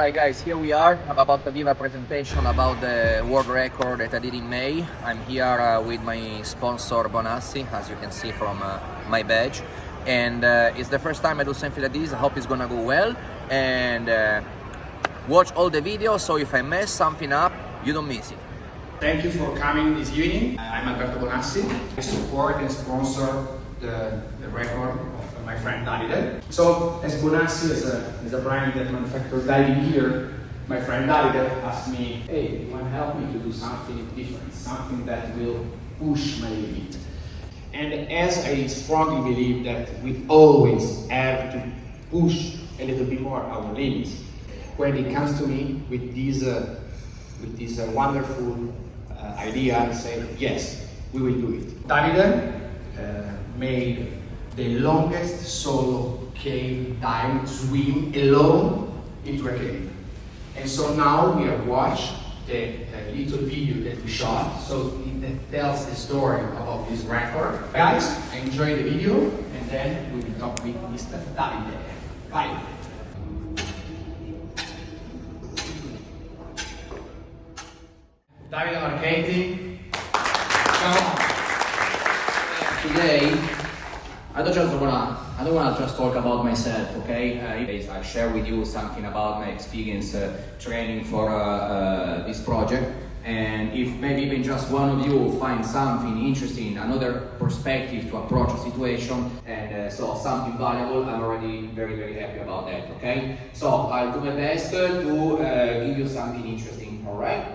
Hi guys, here we are. I'm about to give a presentation about the world record that I did in May. I'm here with my sponsor Bonassi, as you can see from my badge. And it's the first time I do something like this. I hope it's gonna go well. And watch all the videos, so if I mess something up, you don't miss it. Thank you for coming this evening. I'm Alberto Bonassi. I support and sponsor the record of my friend Davide. So, as Bonassi is a brand that manufactures diving gear, my friend Davide asked me, hey, you want to help me to do something different, something that will push my limit. And as I strongly believe that we always have to push a little bit more our limits, when it comes to me with this wonderful idea, I say, yes, we will do it. Davide made the longest solo cave dive swim alone into a cave. And so now we have watched the little video that we shot, so it tells the story about this record. Guys, enjoy the video, and then we will talk with Mr. Davide. Bye. Davide Marchetti, come on. Today, I don't wanna just talk about myself, okay? I share with you something about my experience training for this project, and if maybe even just one of you finds something interesting, another perspective to approach a situation, and so something valuable, I'm already very, very happy about that, okay? So I'll do my best to give you something interesting, all right?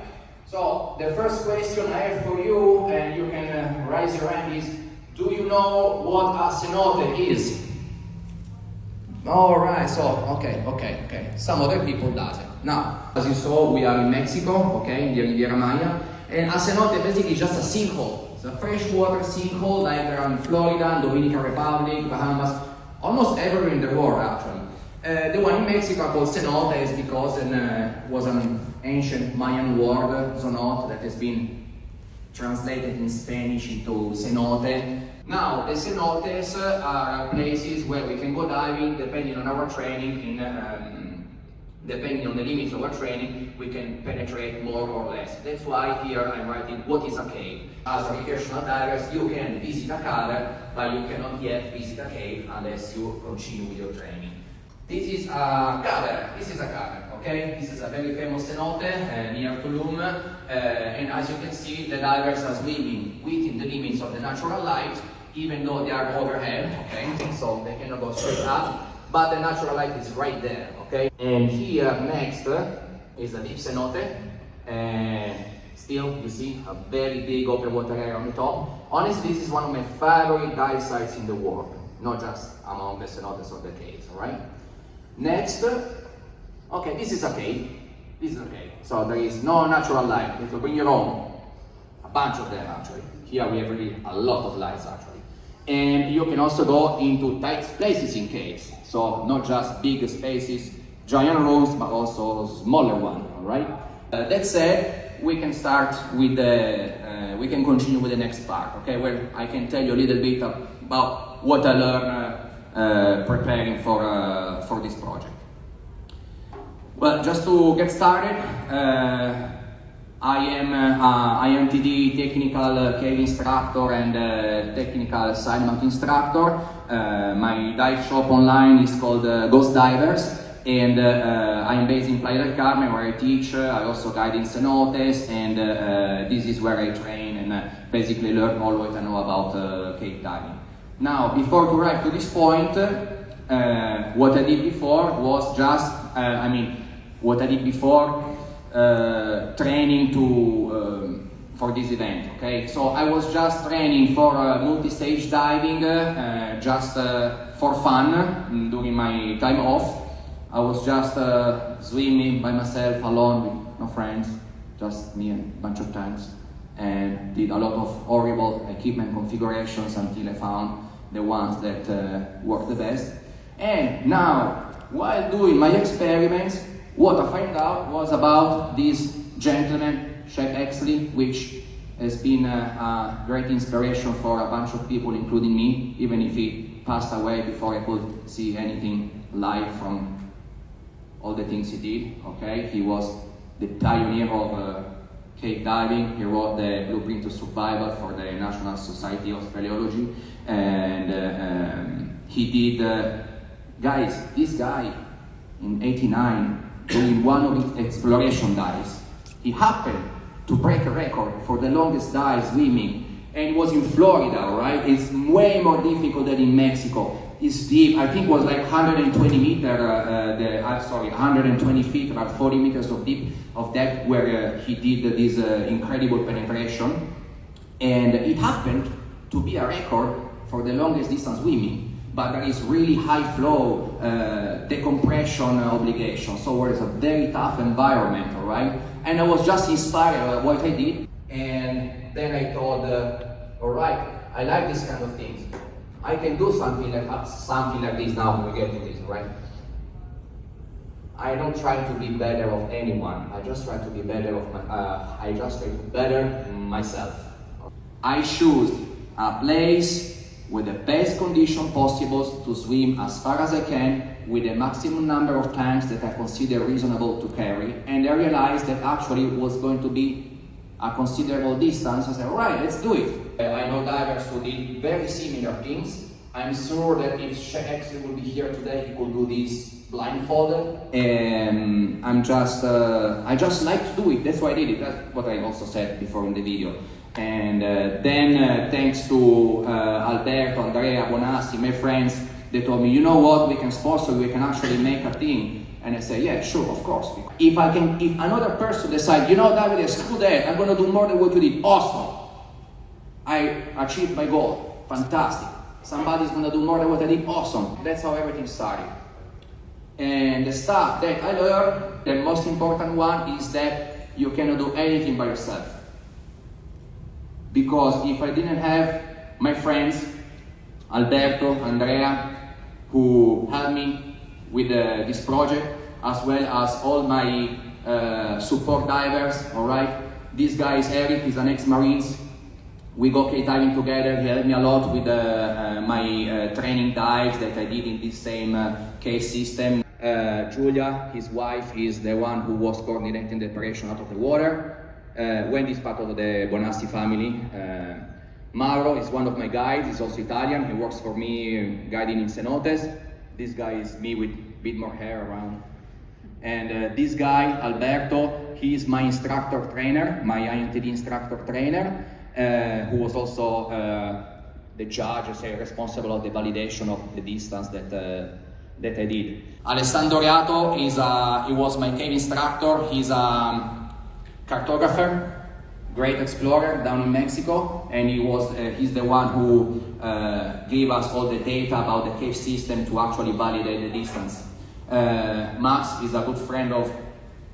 So the first question I have for you, and you can raise your hand, is, do you know what a cenote is? Alright, so, okay. Some other people doesn't. Now, as you saw, we are in Mexico, okay, in the Riviera Maya, and a cenote basically is just a sinkhole. It's a freshwater sinkhole, like around Florida, Dominican Republic, Bahamas, almost everywhere in the world, actually. The one in Mexico called cenotes because it was an ancient Mayan word, zonot, that has been translated in Spanish into cenote. Now, the cenotes are places where we can go diving depending on our training. Depending on the limits of our training, we can penetrate more or less. That's why here I'm writing what is a cave. As recreational divers, you can visit a cave, but you cannot yet visit a cave unless you continue with your training. This is a cave, okay? This is a very famous cenote near Tulum, and as you can see, the divers are swimming within the limits of the natural light, even though they are overhead, okay? So they cannot go straight up, but the natural light is right there, okay? And here next is a deep cenote, and still you see a very big open water area on the top. Honestly, this is one of my favorite dive sites in the world, not just among the cenotes or the caves, alright? Next, okay, this is a cave. This is a cave. So there is no natural light. You have to bring your own. A bunch of them, actually. Here we have really a lot of lights, actually. And you can also go into tight places in caves. So not just big spaces, giant rooms, but also smaller ones, all right? That said, we can start with we can continue with the next part, okay? Where I can tell you a little bit about what I learned preparing for this project. Well, just to get started, I am IMTD technical cave instructor and technical sidemount instructor. My dive shop online is called Ghost Divers, and I'm based in Playa del Carmen, where I teach. I also guide in cenotes, and this is where I train and basically learn all what I know about cave diving. Now, before to arrive to this point, what I did before was just, what I did before training for this event, okay? So I was just training for multi-stage diving, just for fun, during my time off. I was just swimming by myself, alone, with no friends, just me a bunch of times, and did a lot of horrible equipment configurations until I found the ones that work the best. And now, while doing my experiments, what I found out was about this gentleman, Chef Exley, which has been a great inspiration for a bunch of people, including me, even if he passed away before I could see anything live from all the things he did, okay? He was the pioneer of cave diving. He wrote the Blueprint to Survival for the National Society of Speleology, and he did, guys, this guy in '89, doing one of his exploration dives, he happened to break a record for the longest dive swimming, and it was in Florida, right? It's way more difficult than in Mexico. It's deep. I think it was like 120 120 feet, about 40 meters of deep of depth, where he did this incredible penetration, and it happened to be a record for the longest distance swimming. But there is really high flow, decompression obligation, so it's a very tough environment, all right? And I was just inspired by what I did, and then I thought, all right, I like this kind of things. I can do something like this now when we get to this, right? I don't try to be better of anyone. I just try to be better I just try to better myself. I choose a place with the best condition possible to swim as far as I can with the maximum number of times that I consider reasonable to carry, and I realized that actually it was going to be a considerable distance. I said, all right, let's do it. I know divers who did very similar things. I'm sure that if Shexley would be here today, he could do this blindfolded. And I just like to do it. That's why I did it. That's what I also said before in the video. And then thanks to Alberto, Andrea, Bonassi, my friends, they told me, you know what, we can sponsor, we can actually make a thing. And I say, yeah, sure, of course. If another person decides, you know, Davide, screw that, I'm gonna do more than what you did, awesome. I achieved my goal, fantastic. Somebody's gonna do more than what I did, awesome. That's how everything started. And the stuff that I learned, the most important one is that you cannot do anything by yourself. Because if I didn't have my friends, Alberto, Andrea, who helped me with this project, as well as all my support divers, all right? This guy is Eric, he's an ex-Marines. We go cave diving together. He helped me a lot with my training dives that I did in this same cave system. Julia, his wife, is the one who was coordinating the operation out of the water. Wendy is part of the Bonassi family. Mauro is one of my guides, he's also Italian. He works for me guiding in cenotes. This guy is me with a bit more hair around. And this guy, Alberto, he is my instructor trainer, my INTD instructor trainer, who was also the judge, say, responsible of the validation of the distance that I did. Alessandro Riato he was my cave instructor. He's a cartographer, great explorer down in Mexico, and he's the one who gave us all the data about the cave system to actually validate the distance. Max is a good friend of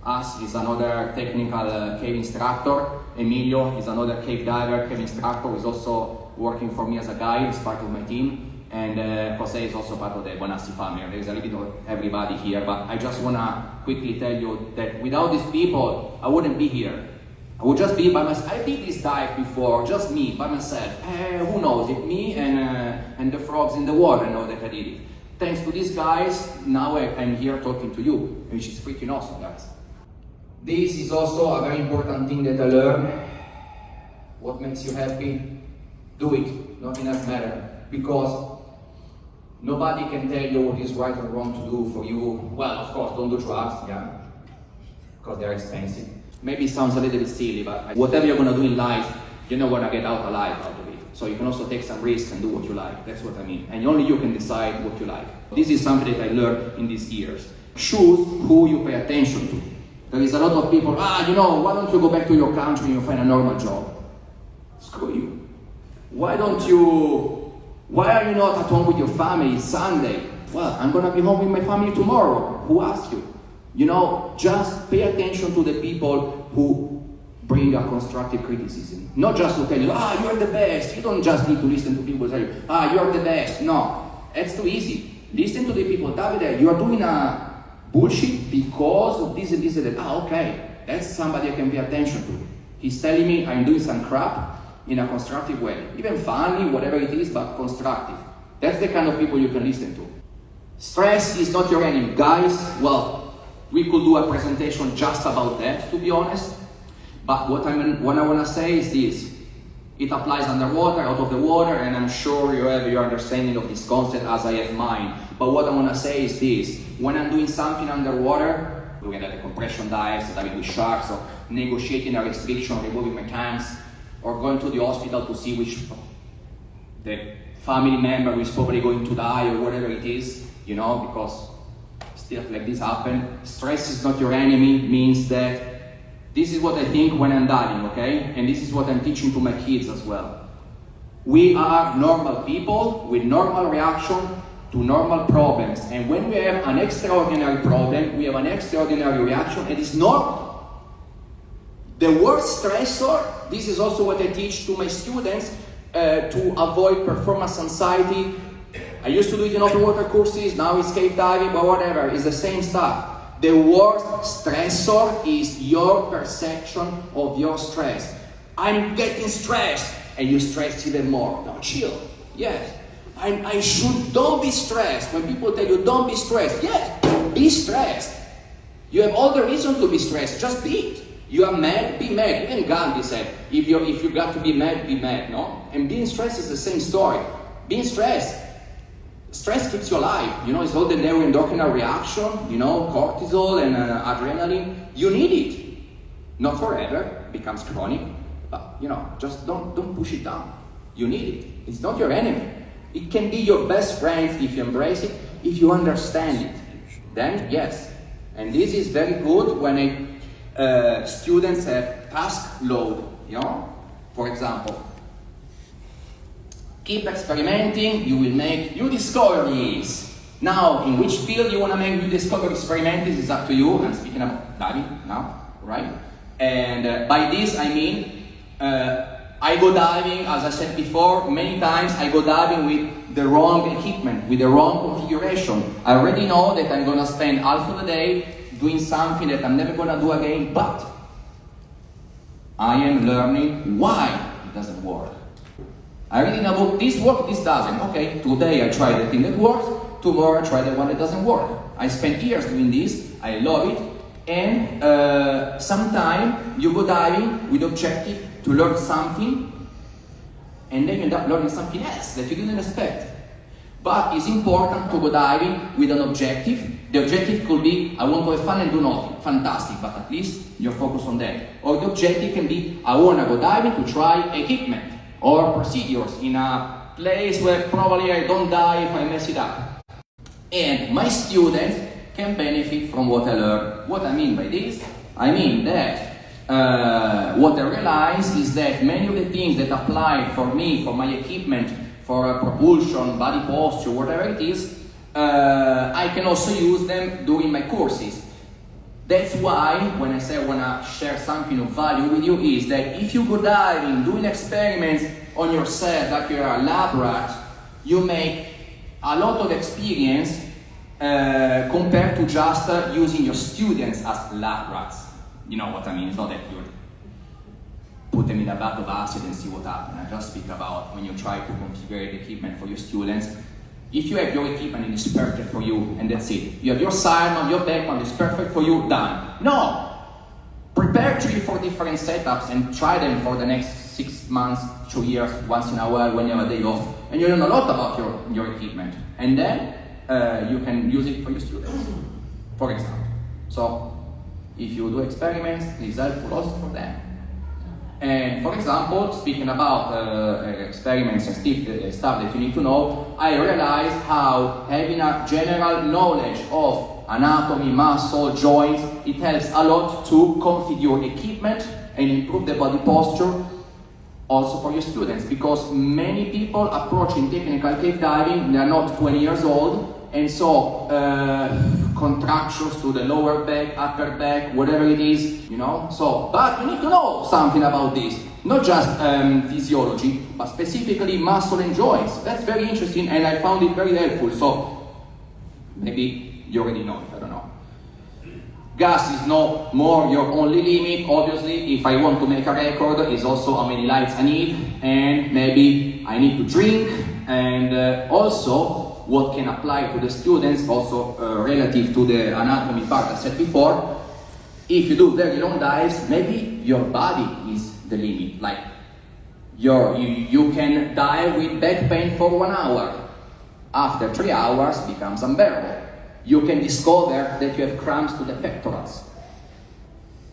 us. He's another technical cave instructor. Emilio is another cave diver, cave instructor. He's also working for me as a guide, he's part of my team. And Jose is also part of the Bonassi family. There's a little bit of everybody here, but I just want to quickly tell you that without these people, I wouldn't be here. I would just be by myself. I did this dive before, just me, by myself. Who knows, if me and the frogs in the water know that I did it. Thanks to these guys, now I'm here talking to you, which is freaking awesome, guys. This is also a very important thing that I learned. What makes you happy? Do it, nothing else matters. Because nobody can tell you what is right or wrong to do for you. Well, of course, don't do drugs, yeah, because they're expensive. Maybe it sounds a little bit silly, but whatever you're gonna do in life, you're not gonna get out alive out of it. So you can also take some risks and do what you like. That's what I mean. And only you can decide what you like. This is something that I learned in these years. Choose who you pay attention to. There is a lot of people, why don't you go back to your country and find a normal job? Screw you. Why are you not at home with your family? It's Sunday. Well, I'm gonna be home with my family tomorrow. Who asked you? Just pay attention to the people who bring a constructive criticism. Not just to tell you, you're the best. You don't just need to listen to people who tell you, you're the best. No, it's too easy. Listen to the people. Davide, you are doing a bullshit because of this and this and that. Okay, that's somebody I can pay attention to. He's telling me I'm doing some crap in a constructive way. Even funny, whatever it is, but constructive. That's the kind of people you can listen to. Stress is not your enemy. Guys, well, We could do a presentation just about that, to be honest. But what I want to say is this. It applies underwater, out of the water, and I'm sure you have your understanding of this concept as I have mine. But what I want to say is this. When I'm doing something underwater, looking at the compression dives, diving with sharks, or negotiating a restriction, removing mechanics, or going to the hospital to see which the family member is probably going to die or whatever it is, you know, because stuff like this happen. Stress is not your enemy, means that this is what I think when I'm diving, okay? And this is what I'm teaching to my kids as well. We are normal people with normal reaction to normal problems. And when we have an extraordinary problem, we have an extraordinary reaction, and it's normal. The worst stressor, this is also what I teach to my students to avoid performance anxiety. I used to do it in open water courses, now it's cave diving, but whatever, it's the same stuff. The worst stressor is your perception of your stress. I'm getting stressed, and you stress even more. Now chill, yes. I should, don't be stressed. When people tell you don't be stressed, yes, be stressed. You have all the reasons to be stressed, just be it. You are mad, be mad. Even Gandhi said, if you got to be mad, no? And being stressed is the same story. Being stressed, stress keeps you alive, you know, it's all the neuroendocrine reaction, you know, cortisol and adrenaline. You need it. Not forever, it becomes chronic, but, you know, just don't push it down. You need it. It's not your enemy. It can be your best friend if you embrace it, if you understand it. Then, yes. And this is very good when students have task load, you know, for example. Keep experimenting, you will make new discoveries. Now, in which field you want to make new discoveries, experimenting is up to you. I'm speaking about diving now, right? And by this I mean, I go diving, as I said before, many times I go diving with the wrong equipment, with the wrong configuration. I already know that I'm going to spend half of the day doing something that I'm never going to do again, but I am learning why it doesn't work. I read in a book, this works, this doesn't. Okay, today I try the thing that works, tomorrow I try the one that doesn't work. I spent years doing this, I love it, and sometimes you go diving with objective to learn something, and then you end up learning something else that you didn't expect. But it's important to go diving with an objective. The objective could be, I want to have fun and do nothing. Fantastic, but at least you're focused on that. Or the objective can be, I want to go diving to try equipment or procedures in a place where probably I don't die if I mess it up. And my students can benefit from what I learn. What I mean by this? I mean that what I realize is that many of the things that apply for me, for my equipment, for propulsion, body posture, whatever it is, I can also use them during my courses. That's why, when I say I want to share something of value with you, is that if you go diving, doing experiments on yourself, like you're a lab rat, you make a lot of experience compared to just using your students as lab rats. You know what I mean? It's not that you put them in a bath of acid and see what happens. I just speak about when you try to configure the equipment for your students. If you have your equipment and it's perfect for you, and that's it. You have your sidemount, your backmount, it's perfect for you, done. No! Prepare 3-4 different setups and try them for the next 6 months, 2 years, once in a while when you have a day off. And you learn a lot about your equipment. And then you can use it for your students, for example. So, if you do experiments, it's helpful also for them. And for example, speaking about experiments and stuff that you need to know, I realized how having a general knowledge of anatomy, muscle, joints, it helps a lot to configure equipment and improve the body posture also for your students, because many people approaching technical cave diving, they are not 20 years old, and so contractures to the lower back, upper back, whatever it is, you know. So, but you need to know something about this, not just physiology, but specifically muscle and joints. That's very interesting, and I found it very helpful. So maybe you already know it, I don't know. Gas is no more your only limit. Obviously, if I want to make a record, it's also how many lights I need, and maybe I need to drink, and also what can apply to the students, also relative to the anatomy part I said before. If you do very long dives, maybe your body is the limit. Like you can dive with back pain for 1 hour. After 3 hours, becomes unbearable. You can discover that you have cramps to the pectorals.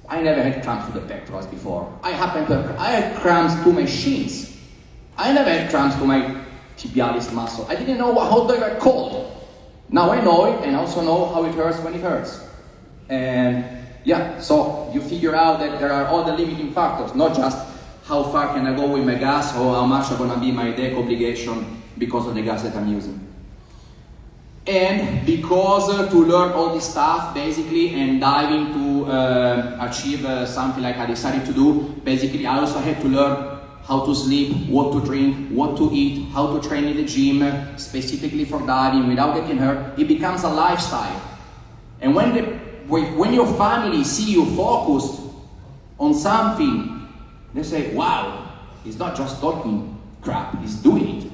I never had cramps to the pectorals before. I had cramps to my shins. I never had cramps to my tibialis muscle. I didn't know how they were called. Now I know it, and also know how it hurts when it hurts. And yeah, so you figure out that there are other limiting factors, not just how far can I go with my gas or how much are going to be my deck obligation because of the gas that I'm using. And because to learn all this stuff basically and diving to achieve something like I decided to do, basically I also had to learn how to sleep, what to drink, what to eat, how to train in the gym, specifically for diving without getting hurt. It becomes a lifestyle. And when your family see you focused on something, they say, wow, he's not just talking crap, he's doing it.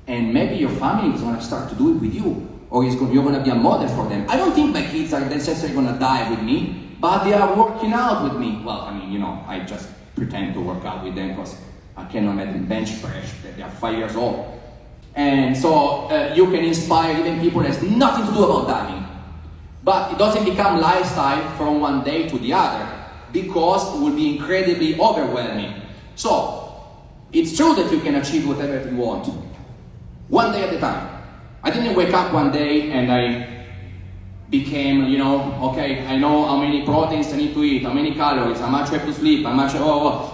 And maybe your family is going to start to do it with you, or you're going to be a model for them. I don't think my kids are necessarily going to die with me, but they are working out with me. Well, I mean, you know, I just pretend to work out with them because I cannot make them bench press. They are 5 years old. And so you can inspire even people that has nothing to do about diving. But it doesn't become lifestyle from one day to the other, because it will be incredibly overwhelming. So, it's true that you can achieve whatever you want, one day at a time. I didn't wake up one day and I became, you know, okay, I know how many proteins I need to eat, how many calories, how much I have to sleep, how much,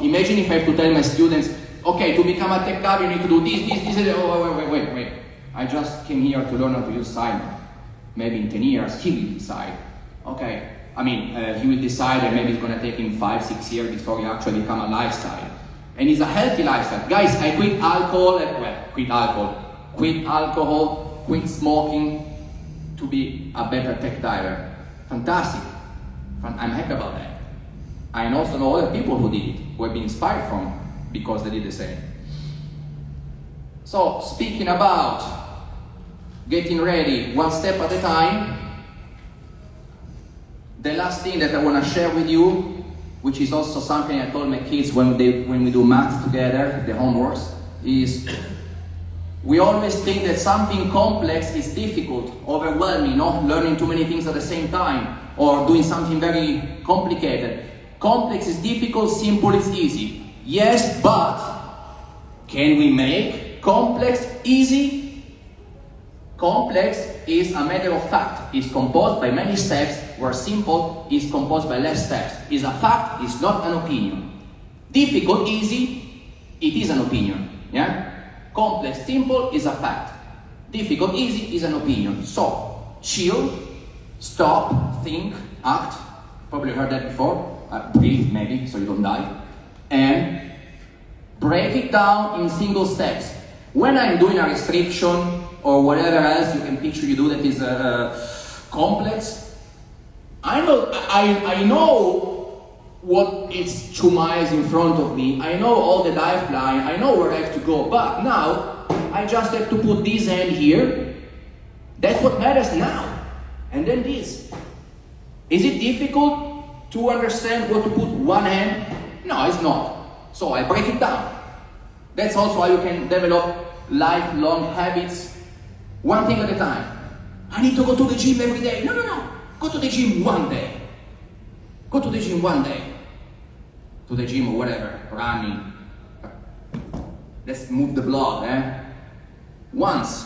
Imagine if I have to tell my students, okay, to become a tech diver you need to do this, wait. I just came here to learn how to use sidemount. Maybe in 10 years, he will decide. Okay, I mean, he will decide that maybe it's going to take him 5-6 years before he actually become a lifestyle. And it's a healthy lifestyle. Guys, I quit alcohol, quit smoking to be a better tech diver. Fantastic. I'm happy about that. I also know other people who did it, who have been inspired from because they did the same. So, speaking about getting ready one step at a time, the last thing that I want to share with you, which is also something I told my kids when we do math together, the homeworks, is we always think that something complex is difficult, overwhelming, not learning too many things at the same time, or doing something very complicated. Complex is difficult, simple is easy. Yes, but can we make complex easy? Complex is a matter of fact. It's composed by many steps, where simple is composed by less steps. It's a fact, it's not an opinion. Difficult, easy, it is an opinion. Yeah? Complex, simple is a fact. Difficult, easy is an opinion. So, chill, stop, think, act. Probably heard that before. Breathe, maybe, so you don't die. And break it down in single steps. When I'm doing a restriction or whatever else you can picture you do that is complex, I know what is 2 miles in front of me. I know all the dive line. I know where I have to go. But now I just have to put this hand here. That's what matters now. And then this. Is it difficult to understand what to put one hand? No, it's not. So I break it down. That's also how you can develop lifelong habits, one thing at a time. I need to go to the gym every day. No. Go to the gym one day. Go to the gym one day. To the gym or whatever, running. Let's move the blood, once.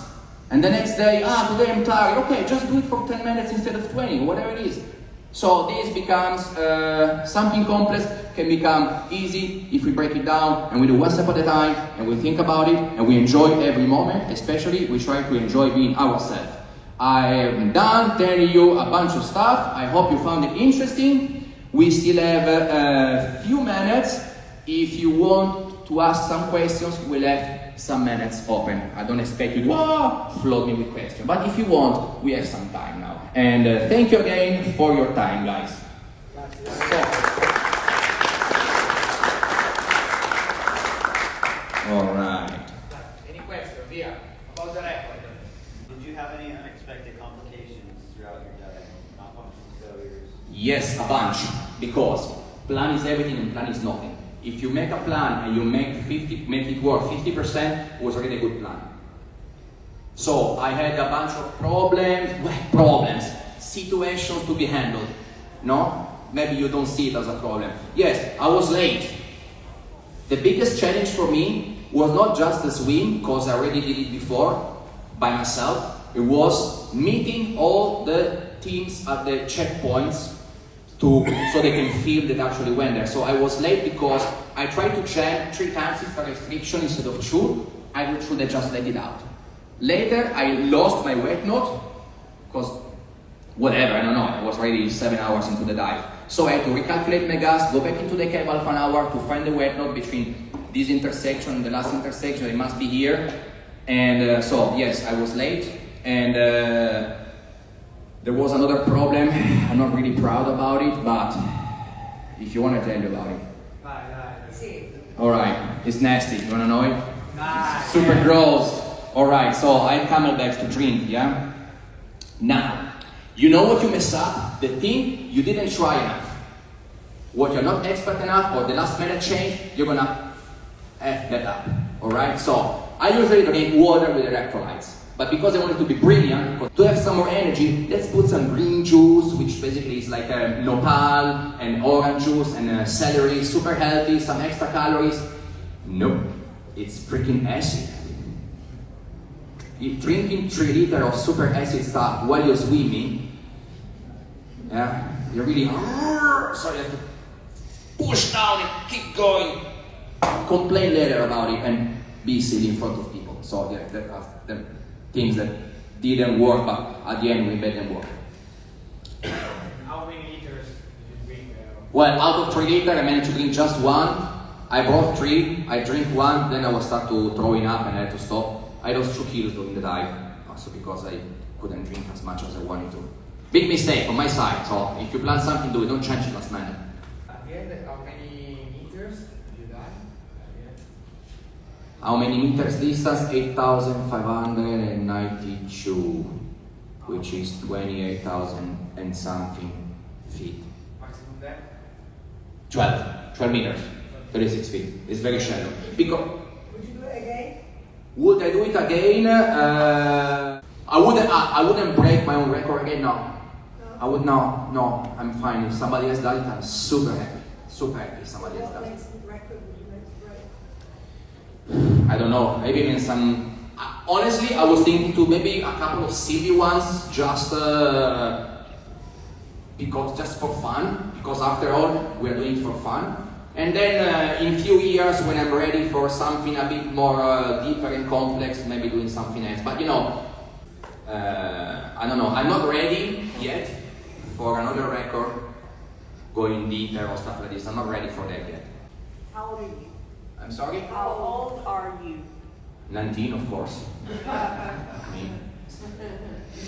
And the next day, today I'm tired. Okay, just do it for 10 minutes instead of 20, whatever it is. So this becomes something complex can become easy if we break it down and we do one step at a time and we think about it and we enjoy every moment. Especially we try to enjoy being ourselves. I am done telling you a bunch of stuff. I hope you found it interesting. We still have a few minutes. If you want to ask some questions, we'll have some minutes open. I don't expect you to flood me with questions, but if you want, we have some time now. And thank you again for your time, guys. All right. Any questions here about the record? Did Did you have any unexpected complications throughout your diet? Malfunctions, failures? Yes, a bunch, because plan is everything and plan is nothing. If you make a plan and you make it work 50%, it was already a good plan. So I had a bunch of problems, situations to be handled. No? Maybe you don't see it as a problem. Yes, I was late. The biggest challenge for me was not just the swim, because I already did it before by myself. It was meeting all the teams at the checkpoints so they can feel that I actually went there. So I was late because I tried to check 3 times if a restriction instead of 2. I should have just let it out. Later, I lost my weight note because whatever, I don't know, I was already 7 hours into the dive. So I had to recalculate my gas, go back into the cave half an hour to find the weight note between this intersection and the last intersection. It must be here. And so, yes, I was late. And there was another problem. I'm not really proud about it, but if you want to tell you about it. Alright, it's nasty. You want to know it? Super gross. Alright, so I had camelbacks to drink, yeah? Now, you know what you mess up? The thing you didn't try enough. What you're not expert enough, or the last minute change, you're gonna F that up. Alright, so I usually drink water with electrolytes. But because I wanted to be brilliant, to have some more energy, let's put some green juice, which basically is like a nopal and orange juice and celery, super healthy, some extra calories. Nope, it's freaking acid. If drinking 3 liters of super acid stuff while you're swimming, yeah, you're really so you have to push down and keep going. Complain later about it and be silly in front of people. So yeah, that are the things that didn't work, but at the end we made them work. How many liters did you drink? Well, out of 3 liters, I managed to drink just 1. I brought 3, I drink 1, then I was start to throwing up and I had to stop. I lost 2 kilos during the dive, also because I couldn't drink as much as I wanted to. Big mistake on my side, so if you plan something, do it, don't change it last minute. At the end, how many meters did you dive? How many meters distance? 8,592, which is 28,000 and something feet. Maximum depth? 12 meters, 36 feet. It's very shallow. Because Would you do it again? would I do it again? I wouldn't break my own record again. No. I would no. I'm fine. If somebody else does it, I'm super happy. Super happy if somebody else does it. Record would you like to break? I don't know. Maybe in some. Honestly, I was thinking to maybe a couple of silly ones, just for fun. Because after all, we're doing it for fun. And then in a few years, when I'm ready for something a bit more deeper and complex, maybe doing something else. But you know, I don't know. I'm not ready yet for another record going deeper or stuff like this. I'm not ready for that yet. How old are you? I'm sorry? How old are you? 19, of course. I mean,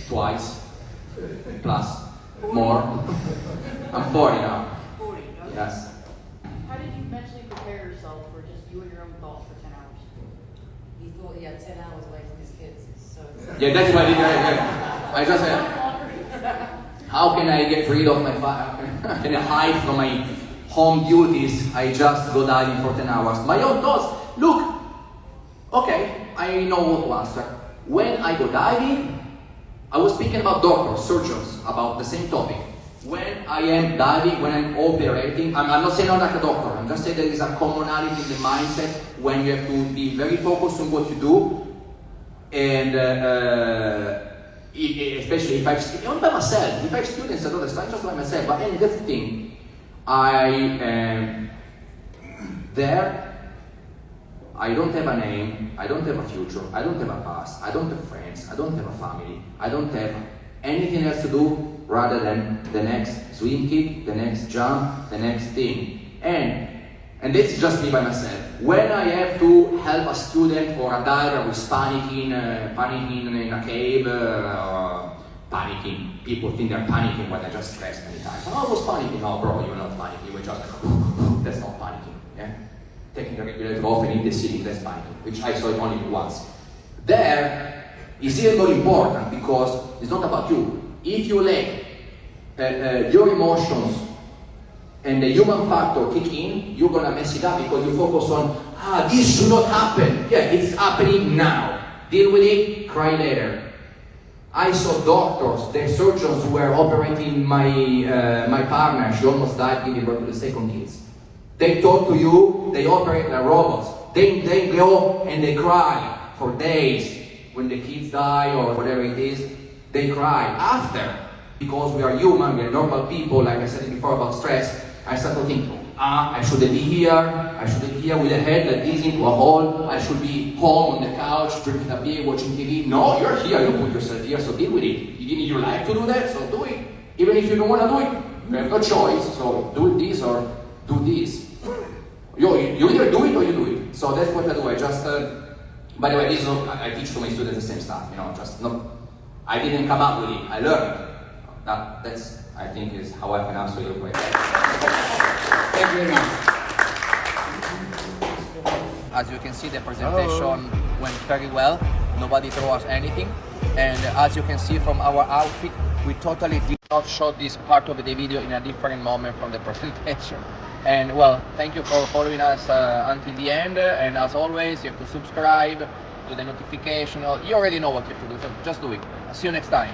twice, plus, more. I'm 40 now. 40, okay. Yes. How did you mentally prepare yourself for just you and your own thoughts for 10 hours? He thought he had 10 hours away from his kids. So Yeah, that's what I did. I just said, how can I get rid of my can I hide from my home duties? I just go diving for 10 hours. My own thoughts. Look, okay, I know what to answer. When I go diving, I was speaking about doctors, surgeons, about the same topic. When I am diving, when I'm operating, I'm not saying I'm like a doctor, I'm just saying there is a commonality in the mindset when you have to be very focused on what you do, and especially if I'm by myself, if I have students, I don't understand just by myself, but anyway, that's the thing. I am there, I don't have a name, I don't have a future, I don't have a past, I don't have friends, I don't have a family, I don't have anything else to do rather than the next swim kick, the next jump, the next thing. And this is just me by myself. When I have to help a student or a diver who is panicking in a cave, or panicking, people think they're panicking when they're just stressed many times. Oh, I was panicking. No, bro, you're not panicking. We're just, that's not panicking. Yeah? Taking the regulator off and in the ceiling, that's panicking, which I saw it only once. There, It's even more important because it's not about you. If you let your emotions and the human factor kick in, you're gonna mess it up because you focus on, this should not happen. Yeah, it's happening now. Deal with it, cry later. I saw doctors, the surgeons who were operating my partner. She almost died giving birth to the second kids. They talk to you, they operate like robots. They go and they cry for days. When the kids die or whatever it is, they cry after. Because we are human, we are normal people, like I said before about stress, I start to think, I shouldn't be here, with a head like this into a hole, I should be home on the couch, drinking a beer, watching TV. No, you're here, you put yourself here, so deal with it. You didn't your life to do that, so do it. Even if you don't want to do it, you have no choice, so do this or do this. You either do it or you do it. So that's what I do. I just, by the way, this is not, I teach to my students the same stuff, just not, I didn't come up with it, I learned it. That's, I think, is how I can answer your question. Thank you very much. As you can see, the presentation went very well. Nobody threw us anything. And as you can see from our outfit, we totally did not show this part of the video in a different moment from the presentation. And well, thank you for following us until the end. And as always, you have to subscribe, do the notification. You already know what you have to do, so just do it. See you next time.